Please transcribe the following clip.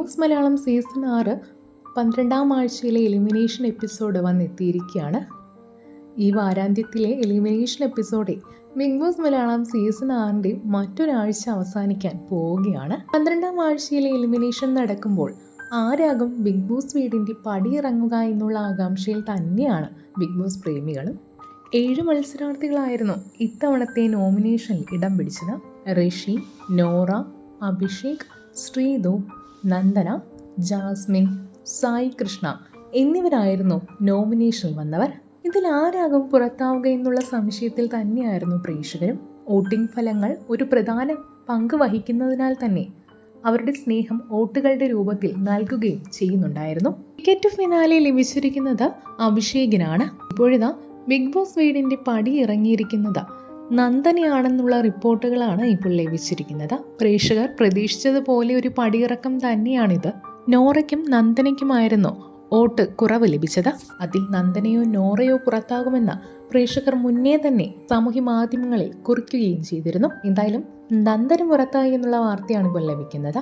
Boss Malayalam season 6 12ാം ആഴ്ചയിലെ elimination episode വന്നെത്തിയിരിക്കുകയാണ്. ഈ വാരാന്ത്യത്തിലെ എലിമിനേഷൻ എപ്പിസോഡിൽ ബിഗ് ബോസ് മലയാളം സീസൺ 6ൻ്റെ മറ്റൊരാഴ്ച അവസാനിക്കാൻ പോവുകയാണ്. 12ാം ആഴ്ചയിലെ എലിമിനേഷൻ നടക്കുമ്പോൾ ആരാകും ബിഗ് ബോസ് വീടിൻ്റെ പടിയിറങ്ങുക എന്നുള്ള ആകാംക്ഷയിൽ തന്നെയാണ് ബിഗ് ബോസ് പ്രേമികളും. 7 മത്സരാർത്ഥികളായിരുന്നു ഇത്തവണത്തെ നോമിനേഷനിൽ ഇടം പിടിച്ചത്. ഋഷി, നോറ, അഭിഷേക്, ശ്രീതു, നന്ദന, ജാസ്മിൻ, സായി കൃഷ്ണ എന്നിവരായിരുന്നു നോമിനേഷനിൽ വന്നവർ. ഇതിൽ ആരാകും പുറത്താവുക എന്നുള്ള സംശയത്തിൽ തന്നെയായിരുന്നു പ്രേക്ഷകരും. വോട്ടിംഗ് ഫലങ്ങൾ ഒരു പ്രധാന പങ്ക് വഹിക്കുന്നതിനാൽ തന്നെ അവരുടെ സ്നേഹം വോട്ടുകളുടെ രൂപത്തിൽ നൽകുകയും ചെയ്യുന്നുണ്ടായിരുന്നു. ടിക്കറ്റ് ഫിനാലെ ലഭിച്ചിരിക്കുന്നത് അഭിഷേകിനാണ്. ഇപ്പോഴിതാ ബിഗ് ബോസ് വീടിൻ്റെ പടി ഇറങ്ങിയിരിക്കുന്നത് നന്ദനയാണെന്നുള്ള റിപ്പോർട്ടുകളാണ് ഇപ്പോൾ ലഭിച്ചിരിക്കുന്നത്. പ്രേക്ഷകർ പ്രതീക്ഷിച്ചതുപോലെ ഒരു പടിയിറക്കം തന്നെയാണിത്. നോറയ്ക്കും നന്ദനയ്ക്കുമായിരുന്നു വോട്ട് കുറവ് ലഭിച്ചത്. അതിൽ നന്ദനയോ നോറയോ പുറത്താകുമെന്ന് പ്രേക്ഷകർ മുന്നേ തന്നെ സാമൂഹ്യ മാധ്യമങ്ങളിൽ കുറിക്കുകയും ചെയ്തിരുന്നു. എന്തായാലും നന്ദന പുറത്തായി എന്നുള്ള വാർത്തയാണ് ഇപ്പോൾ ലഭിക്കുന്നത്.